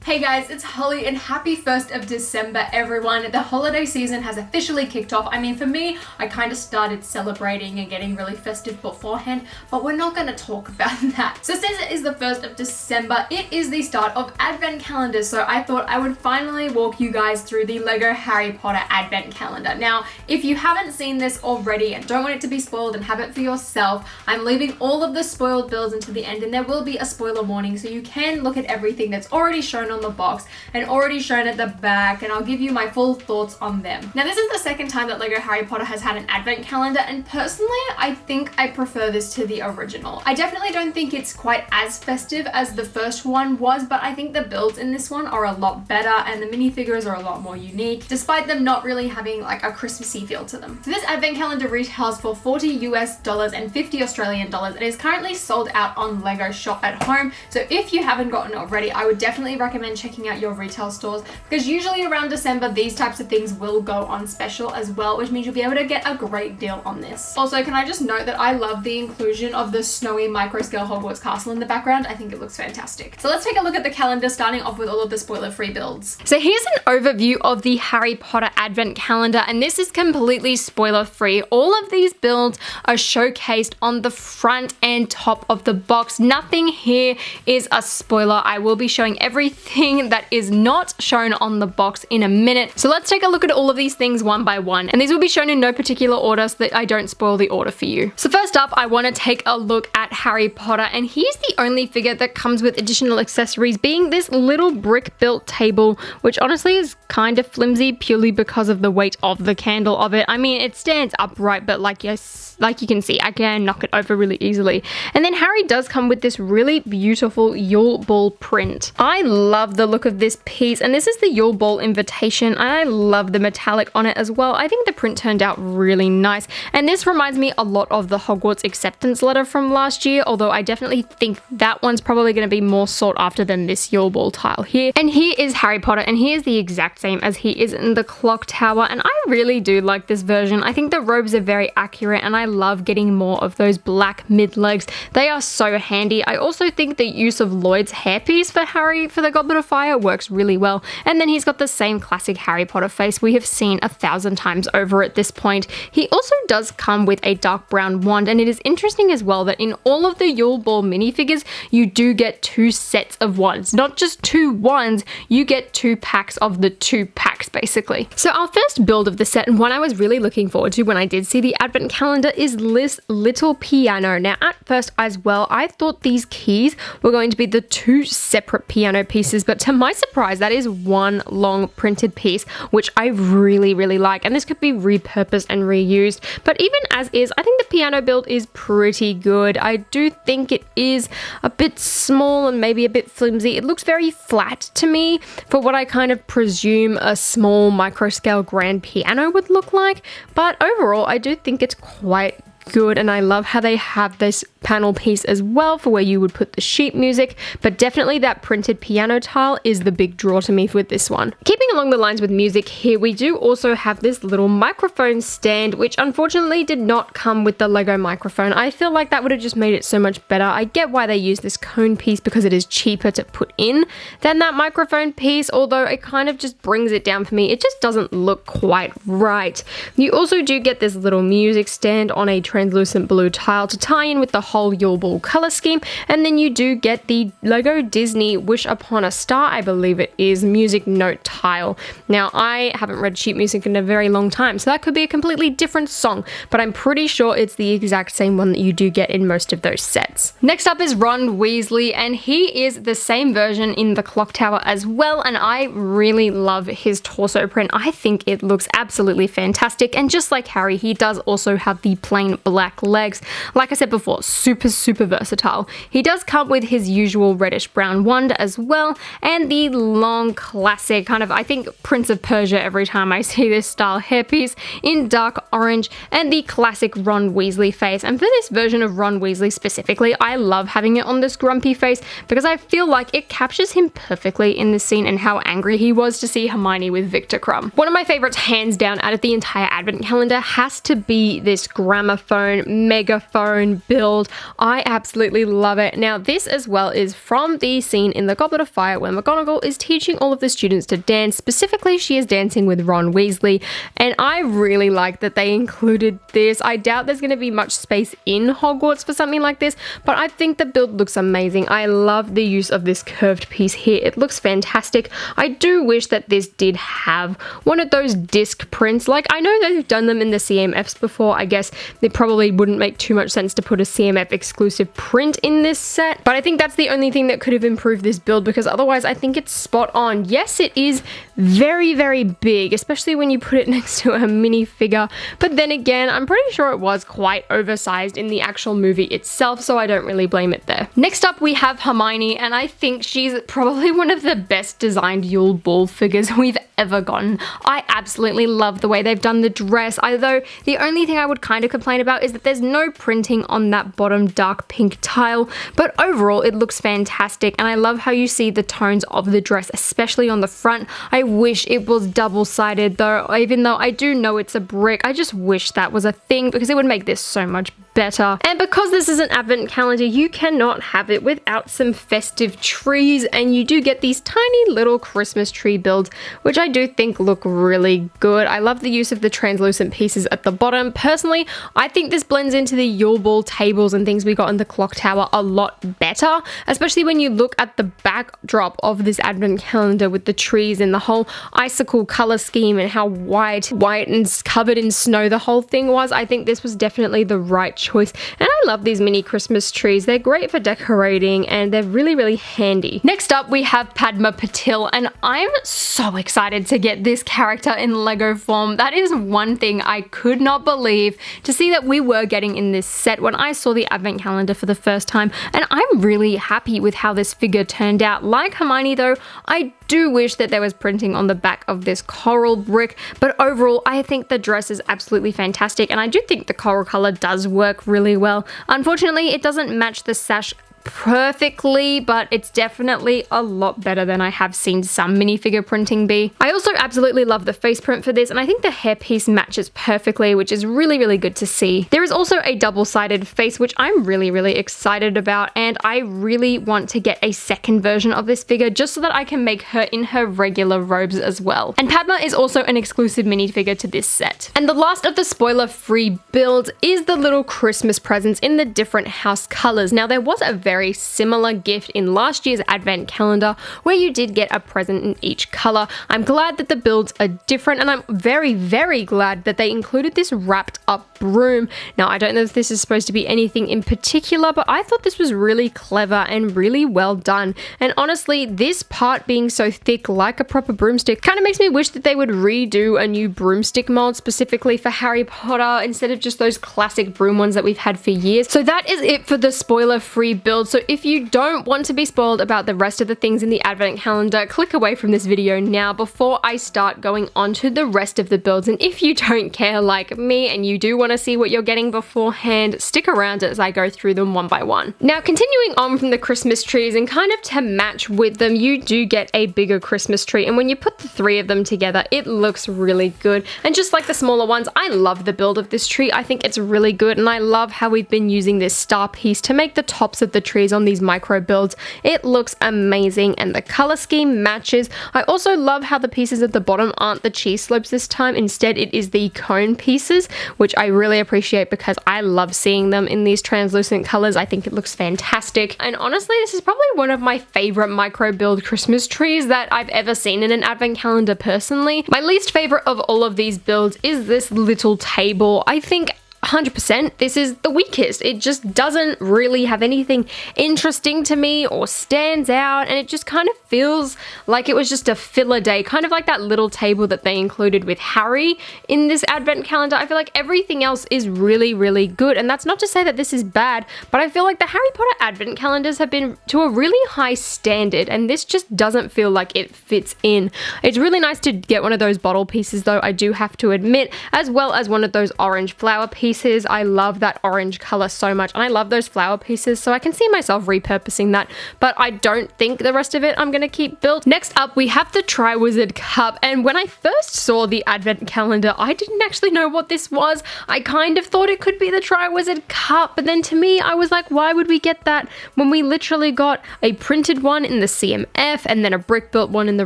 Hey guys, it's Holly and happy 1st of December everyone. The holiday season has officially kicked off. I mean, for me, I kind of started celebrating and getting really festive beforehand, but we're not going to talk about that. So since it is the 1st of December, it is the start of Advent calendars, so I thought I would finally walk you guys through the Lego Harry Potter Advent calendar. Now, if you haven't seen this already and don't want it to be spoiled and have it for yourself, I'm leaving all of the spoiled builds until the end, and there will be a spoiler warning, so you can look at everything that's already shown on the box and already shown at the back, and I'll give you my full thoughts on them. Now, this is the second time that Lego Harry Potter has had an advent calendar, and personally I think I prefer this to the original. I definitely don't think it's quite as festive as the first one was, but I think the builds in this one are a lot better and the minifigures are a lot more unique, despite them not really having like a Christmassy feel to them. So this advent calendar retails for $40 US and 50 Australian dollars. It is currently sold out on Lego Shop at Home, so if you haven't gotten it already, I would definitely recommend checking out your retail stores, because usually around December these types of things will go on special as well, which means you'll be able to get a great deal on this. Also, can I just note that I love the inclusion of the snowy micro-scale Hogwarts castle in the background. I think it looks fantastic. So let's take a look at the calendar, starting off with all of the spoiler-free builds. So here's an overview of the Harry Potter Advent calendar, and this is completely spoiler-free. All of these builds are showcased on the front and top of the box. Nothing here is a spoiler. I will be showing everything that is not shown on the box in a minute. So let's take a look at all of these things one by one, and these will be shown in no particular order so that I don't spoil the order for you. So first up, I want to take a look at Harry Potter, and he's the only figure that comes with additional accessories, being this little brick built table, which honestly is kind of flimsy purely because of the weight of the candle of it. I mean, it stands upright, but like you can see, I can knock it over really easily. And then Harry does come with this really beautiful Yule Ball print. I love the look of this piece, and this is the Yule Ball invitation, and I love the metallic on it as well. I think the print turned out really nice, and this reminds me a lot of the Hogwarts acceptance letter from last year, although I definitely think that one's probably going to be more sought after than this Yule Ball tile here. And here is Harry Potter, and he is the exact same as he is in the clock tower, and I really do like this version. I think the robes are very accurate, and I love getting more of those black mid legs. They are so handy. I also think the use of Lloyd's hairpiece for Harry for the Goblet of Fire works really well, and then he's got the same classic Harry Potter face we have seen 1,000 times over at this point. He also does come with a dark brown wand, and it is interesting as well that in all of the Yule Ball minifigures you do get 2 sets of wands, not just 2 wands, you get 2 packs of the 2 packs basically. So our first build of the set, and one I was really looking forward to when I did see the advent calendar, is this little piano. Now at first as well, I thought these keys were going to be the 2 separate piano pieces, but to my surprise that is one long printed piece, which I really like, and this could be repurposed and reused. But even as is, I think the piano build is pretty good. I do think it is a bit small and maybe a bit flimsy. It looks very flat to me for what I kind of presume a small micro scale grand piano would look like, but overall I do think it's quite good, and I love how they have this panel piece as well for where you would put the sheet music, but definitely that printed piano tile is the big draw to me with this one. Keeping along the lines with music here, we do also have this little microphone stand, which unfortunately did not come with the Lego microphone. I feel like that would have just made it so much better. I get why they use this cone piece because it is cheaper to put in than that microphone piece, although it kind of just brings it down for me. It just doesn't look quite right. You also do get this little music stand on a translucent blue tile to tie in with the whole Yule Ball color scheme, and then you do get the Lego Disney Wish Upon a Star, I believe it is, music note tile. Now I haven't read sheet music in a very long time, so that could be a completely different song, but I'm pretty sure it's the exact same one that you do get in most of those sets. Next up is Ron Weasley, and he is the same version in the clock tower as well, and I really love his torso print. I think it looks absolutely fantastic, and just like Harry, he does also have the plain black legs. Like I said before, super versatile. He does come with his usual reddish brown wand as well, and the long classic kind of, I think, Prince of Persia every time I see this style hairpiece in dark orange, and the classic Ron Weasley face. And for this version of Ron Weasley specifically, I love having it on this grumpy face because I feel like it captures him perfectly in this scene and how angry he was to see Hermione with Victor Crumb. One of my favorites hands down out of the entire advent calendar has to be this gramophone megaphone build. build. I absolutely love it. Now, this as well is from the scene in the Goblet of Fire where McGonagall is teaching all of the students to dance. Specifically, she is dancing with Ron Weasley, and I really like that they included this. I doubt there's going to be much space in Hogwarts for something like this, but I think the build looks amazing. I love the use of this curved piece here. It looks fantastic. I do wish that this did have one of those disc prints. Like, I know they've done them in the CMFs before. I guess it probably wouldn't make too much sense to put a CMF exclusive print in this set, but I think that's the only thing that could have improved this build, because otherwise I think it's spot on. Yes, it is very, very big, especially when you put it next to a minifigure, but then again, I'm pretty sure it was quite oversized in the actual movie itself, so I don't really blame it there. Next up, we have Hermione, and I think she's probably one of the best designed Yule Ball figures we've ever gotten. I absolutely love the way they've done the dress, although the only thing I would kind of complain about is that there's no printing on that bottom dark pink tile, but overall it looks fantastic, and I love how you see the tones of the dress, especially on the front. I wish it was double-sided though, even though I do know it's a brick. I just wish that was a thing because it would make this so much better. And because this is an advent calendar, you cannot have it without some festive trees, and you do get these tiny little Christmas tree builds, which I do think look really good. I love the use of the translucent pieces at the bottom. Personally, I think this blends into the Yule Ball tables and things we got in the clock tower a lot better, especially when you look at the backdrop of this advent calendar with the trees and the whole icicle color scheme and how white and covered in snow the whole thing was. I think this was definitely the right choice, and I love these mini Christmas trees. They're great for decorating and they're really, really handy. Next up, we have Padma Patil, and I'm so excited to get this character in Lego form. That is one thing I could not believe to see that we were getting in this set when I saw the advent calendar for the first time, and I'm really happy with how this figure turned out. Like Hermione though, I do wish that there was printing on the back of this coral brick, but overall I think the dress is absolutely fantastic, and I do think the coral color does work really well. Unfortunately, it doesn't match the sash perfectly, but it's definitely a lot better than I have seen some minifigure printing be. I also absolutely love the face print for this, and I think the hairpiece matches perfectly, which is really, really good to see. There is also a double-sided face, which I'm really, really excited about, and I really want to get a second version of this figure just so that I can make her in her regular robes as well. And Padma is also an exclusive minifigure to this set. And the last of the spoiler-free builds is the little Christmas presents in the different house colors. Now, there was a very similar gift in last year's advent calendar where you did get a present in each color. I'm glad that the builds are different, and I'm very, very glad that they included this wrapped up broom. Now, I don't know if this is supposed to be anything in particular, but I thought this was really clever and really well done. And honestly, this part being so thick like a proper broomstick kind of makes me wish that they would redo a new broomstick mold specifically for Harry Potter instead of just those classic broom ones that we've had for years. So that is it for the spoiler-free build. So if you don't want to be spoiled about the rest of the things in the advent calendar, click away from this video now before I start going on to the rest of the builds. And if you don't care like me and you do want to see what you're getting beforehand, stick around as I go through them one by one. Now, continuing on from the Christmas trees, and kind of to match with them, you do get a bigger Christmas tree, and when you put the three of them together, it looks really good. And just like the smaller ones, I love the build of this tree. I think it's really good, and I love how we've been using this star piece to make the tops of the trees on these micro builds. It looks amazing, and the color scheme matches. I also love how the pieces at the bottom aren't the cheese slopes this time. Instead, it is the cone pieces, which I really appreciate because I love seeing them in these translucent colors. I think it looks fantastic. And honestly, this is probably one of my favorite micro build Christmas trees that I've ever seen in an advent calendar personally. My least favorite of all of these builds is this little table. I think 100% this is the weakest. It just doesn't really have anything interesting to me or stands out, and it just kind of feels like it was just a filler day, kind of like that little table that they included with Harry in this advent calendar. I feel like everything else is really, really good, and that's not to say that this is bad, but I feel like the Harry Potter advent calendars have been to a really high standard, and this just doesn't feel like it fits in. It's really nice to get one of those bottle pieces though, I do have to admit, as well as one of those orange flower pieces. pieces. I love that orange color so much, and I love those flower pieces, so I can see myself repurposing that, but I don't think the rest of it I'm gonna keep built. Next up, we have the Triwizard Cup, and when I first saw the advent calendar, I didn't actually know what this was. I kind of thought it could be the Triwizard Cup, but then to me, I was like, why would we get that when we literally got a printed one in the CMF, and then a brick-built one in the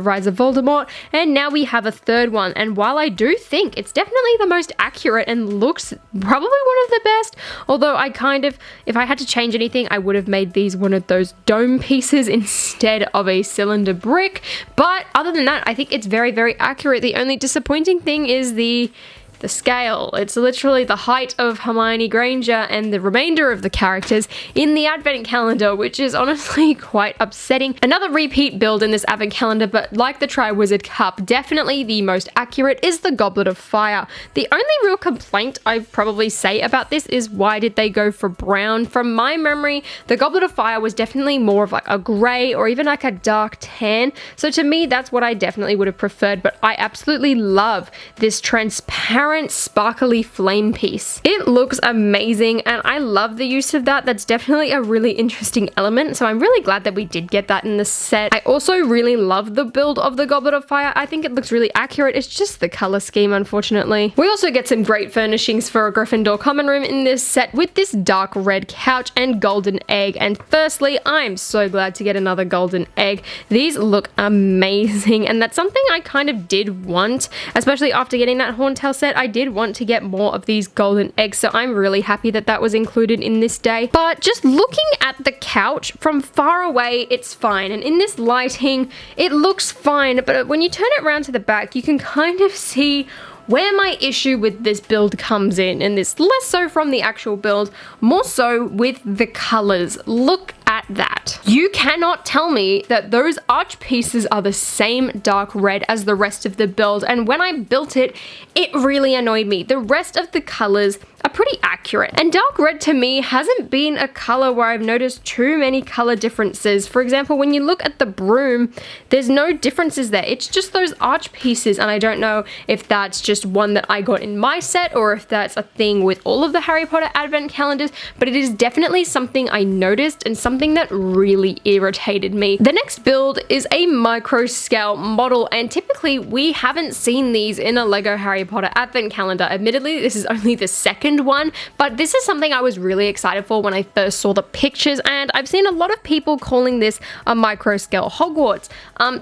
Rise of Voldemort, and now we have a third one. And while I do think it's definitely the most accurate and looks probably one of the best, although I kind of, if I had to change anything, I would have made these one of those dome pieces instead of a cylinder brick. But other than that, I think it's very, very accurate. The only disappointing thing is the scale. It's literally the height of Hermione Granger and the remainder of the characters in the advent calendar, which is honestly quite upsetting. Another repeat build in this advent calendar, but like the Triwizard Cup, definitely the most accurate is the Goblet of Fire. The only real complaint I'd probably say about this is, why did they go for brown? From my memory, the Goblet of Fire was definitely more of like a grey or even like a dark tan. So to me, that's what I definitely would have preferred, but I absolutely love this transparent sparkly flame piece. It looks amazing, and I love the use of that. That's definitely a really interesting element, so I'm really glad that we did get that in the set. I also really love the build of the Goblet of Fire. I think it looks really accurate. It's just the color scheme, unfortunately. We also get some great furnishings for a Gryffindor common room in this set with this dark red couch and golden egg. And firstly, I'm so glad to get another golden egg. These look amazing, and that's something I kind of did want, especially after getting that Horntail set. I did want to get more of these golden eggs, so I'm really happy that that was included in this day. But just looking at the couch from far away, it's fine, and in this lighting it looks fine, but when you turn it around to the back, you can kind of see where my issue with this build comes in, and this less so from the actual build, more so with the colors. Look at that. You cannot tell me that those arch pieces are the same dark red as the rest of the build, and when I built it, it really annoyed me. The rest of the colors are pretty accurate, and dark red to me hasn't been a color where I've noticed too many color differences. For example, when you look at the broom, there's no differences there. It's just those arch pieces, and I don't know if that's just one that I got in my set or if that's a thing with all of the Harry Potter advent calendars, but it is definitely something I noticed and something that really irritated me. The next build is a micro scale model, and typically we haven't seen these in a LEGO Harry Potter advent calendar. Admittedly, this is only the second one, but this is something I was really excited for when I first saw the pictures, and I've seen a lot of people calling this a micro scale Hogwarts.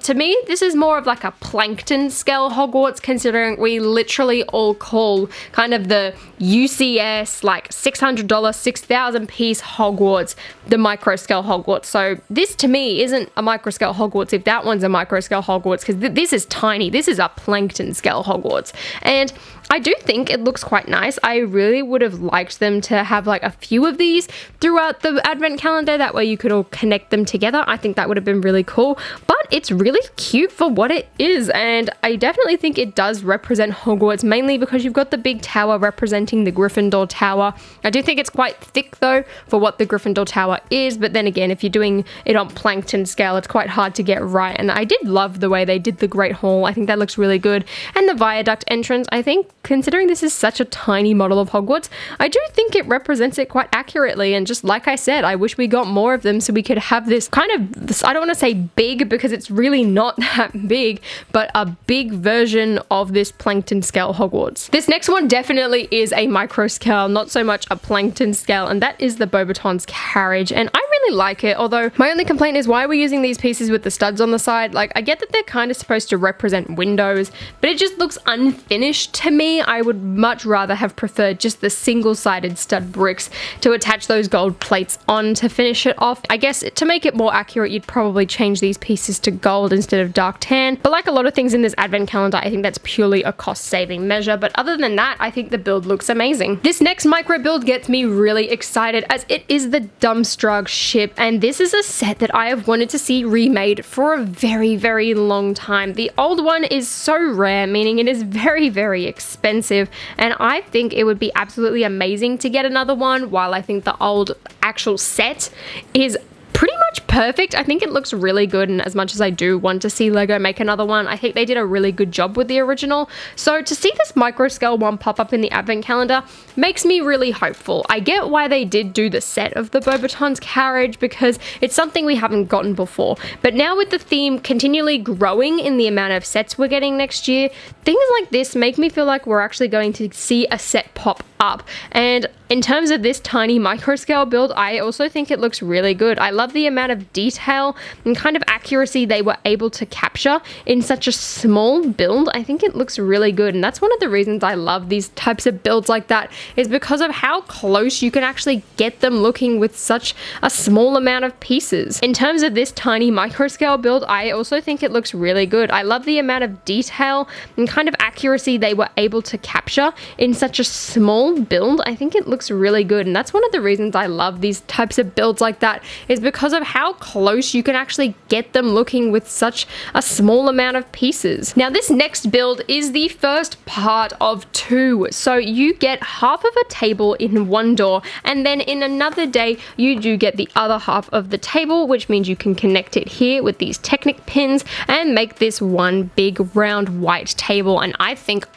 To me, this is more of like a plankton scale Hogwarts, considering we literally all call kind of the UCS like $600, 6,000 piece Hogwarts the micro scale Hogwarts. So this to me isn't a micro scale Hogwarts if that one's a micro scale Hogwarts, because this is tiny. This is a plankton scale Hogwarts, and I do think it looks quite nice. I really would have liked them to have like a few of these throughout the advent calendar, that way you could all connect them together. I think that would have been really cool, but it's really cute for what it is, and I definitely think it does represent Hogwarts, mainly because you've got the big tower representing the Gryffindor Tower. I do think it's quite thick though for what the Gryffindor Tower is, but then again, if you're doing it on plankton scale, it's quite hard to get right, and I did love the way they did the Great Hall. I think that looks really good, and the viaduct entrance, I think, considering this is such a tiny model of Hogwarts, I do think it represents it quite accurately, and just like I said, I wish we got more of them so we could have this kind of, I don't want to say big because it's really not that big, but a big version of this plankton scale Hogwarts. This next one definitely is a micro scale, not so much a plankton scale, and that is the Beauxbatons carriage, and I really like it, although my only complaint is, why are we using these pieces with the studs on the side? Like, I get that they're kind of supposed to represent windows, but it just looks unfinished to me. I would much rather have preferred just the single-sided stud bricks to attach those gold plates on to finish it off. I guess to make it more accurate, you'd probably change these pieces to gold instead of dark tan, but like a lot of things in this advent calendar, I think that's purely a cost-saving measure, but other than that, I think the build looks amazing. This next micro build gets me really excited, as it is the Dumbstrug ship, and this is a set that I have wanted to see remade for a very, very long time. The old one is so rare, meaning it is very, very expensive, and I think it would be absolutely amazing to get another one, while I think the old actual set is pretty much perfect. I think it looks really good, and as much as I do want to see LEGO make another one, I think they did a really good job with the original. So to see this micro scale one pop up in the advent calendar makes me really hopeful. I get why they did do the set of the Beauxbatons carriage, because it's something we haven't gotten before. But now with the theme continually growing in the amount of sets we're getting next year, things like this make me feel like we're actually going to see a set pop up. And in terms of this tiny micro scale build, I also think it looks really good. I love the amount of detail and kind of accuracy they were able to capture in such a small build. I think it looks really good, and that's one of the reasons I love these types of builds like that, is because of how close you can actually get them looking with such a small amount of pieces. In terms of this tiny micro scale build, I also think it looks really good. I love the amount of detail and kind of accuracy they were able to capture in such a small build. I think it looks really good, and that's one of the reasons I love these types of builds like that, is because of how close you can actually get them looking with such a small amount of pieces. Now this next build is the first part of two, so you get half of a table in one door, and then in another day you do get the other half of the table, which means you can connect it here with these Technic pins and make this one big round white table. And I think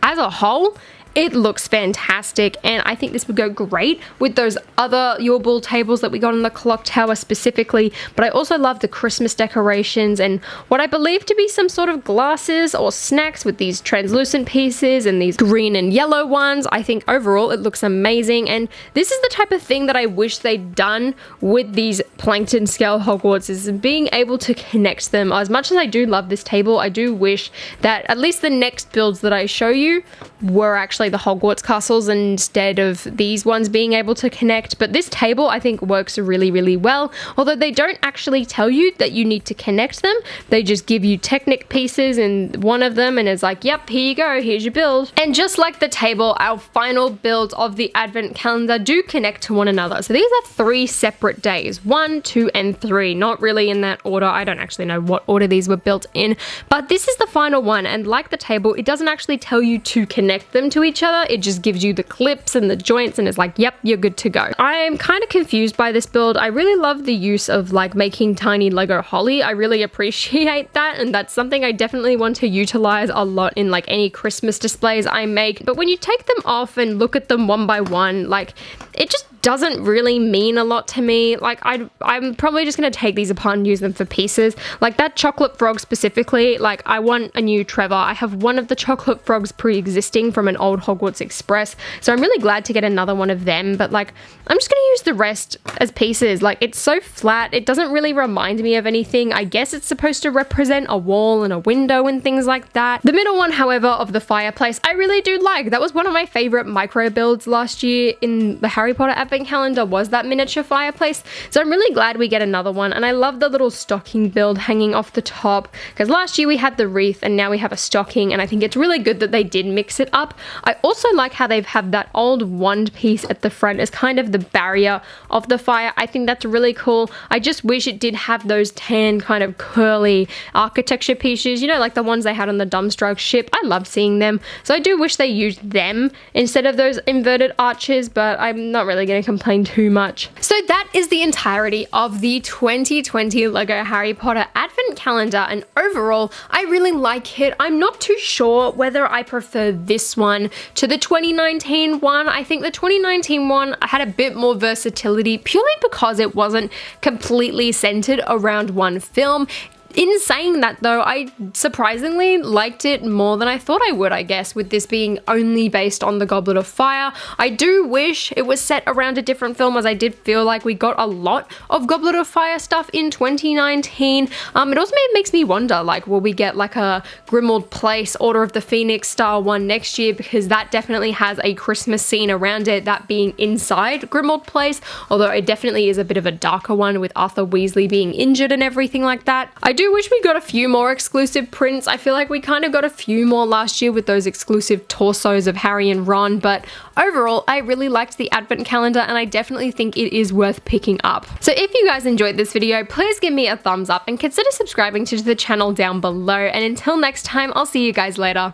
as a whole it looks fantastic, and I think this would go great with those other Yule tables that we got in the clock tower specifically. But I also love the Christmas decorations and what I believe to be some sort of glasses or snacks with these translucent pieces and these green and yellow ones. I think overall it looks amazing, and this is the type of thing that I wish they'd done with these Plankton scale Hogwarts, is being able to connect them. As much as I do love this table, I do wish that at least the next builds that I show you were actually the Hogwarts castles instead of these ones being able to connect. But this table I think works really, really well, although they don't actually tell you that you need to connect them. They just give you Technic pieces in one of them, and it's like, yep, here you go, here's your build. And just like the table, our final builds of the advent calendar do connect to one another. So these are 3 separate days, 1, 2, and 3, not really in that order. I don't actually know what order these were built in, but this is the final one, and like the table, it doesn't actually tell you to connect them to each other. It just gives you the clips and the joints, and it's like, yep, you're good to go. I'm kind of confused by this build. I really love the use of like making tiny Lego Holly. I really appreciate that, and that's something I definitely want to utilize a lot in like any Christmas displays I make. But when you take them off and look at them one by one, like it just doesn't really mean a lot to me. Like I'm probably just gonna take these apart and use them for pieces. Like that chocolate frog specifically, like I want a new Trevor. I have one of the chocolate frogs pre-existing from an old Hogwarts Express, so I'm really glad to get another one of them. But like I'm just gonna use the rest as pieces. Like it's so flat, it doesn't really remind me of anything. I guess it's supposed to represent a wall and a window and things like that. The middle one, however, of the fireplace, I really do like. That was one of my favorite micro builds last year in the Harry Potter advent calendar, was that miniature fireplace. So I'm really glad we get another one, and I love the little stocking build hanging off the top, because last year we had the wreath and now we have a stocking, and I think it's really good that they did mix it up. I also like how they've had that old wand piece at the front as kind of the barrier of the fire. I think that's really cool. I just wish it did have those tan kind of curly architecture pieces, you know, like the ones they had on the Dumbstrike ship. I love seeing them, so I do wish they used them instead of those inverted arches, but I'm not really going to complain too much. So that is the entirety of the 2020 Lego Harry Potter advent calendar, and overall I really like it. I'm not too sure whether I prefer this one to the 2019 one. I think the 2019 one had a bit more versatility purely because it wasn't completely centered around one film. In saying that though, I surprisingly liked it more than I thought I would, I guess, with this being only based on the Goblet of Fire. I do wish it was set around a different film, as I did feel like we got a lot of Goblet of Fire stuff in 2019. It also makes me wonder, like, will we get like a Grimmauld Place, Order of the Phoenix style one next year, because that definitely has a Christmas scene around it, that being inside Grimmauld Place, although it definitely is a bit of a darker one with Arthur Weasley being injured and everything like that. I do wish we got a few more exclusive prints. I feel like we kind of got a few more last year with those exclusive torsos of Harry and Ron, but overall I really liked the advent calendar, and I definitely think it is worth picking up. So if you guys enjoyed this video, please give me a thumbs up and consider subscribing to the channel down below, and until next time, I'll see you guys later.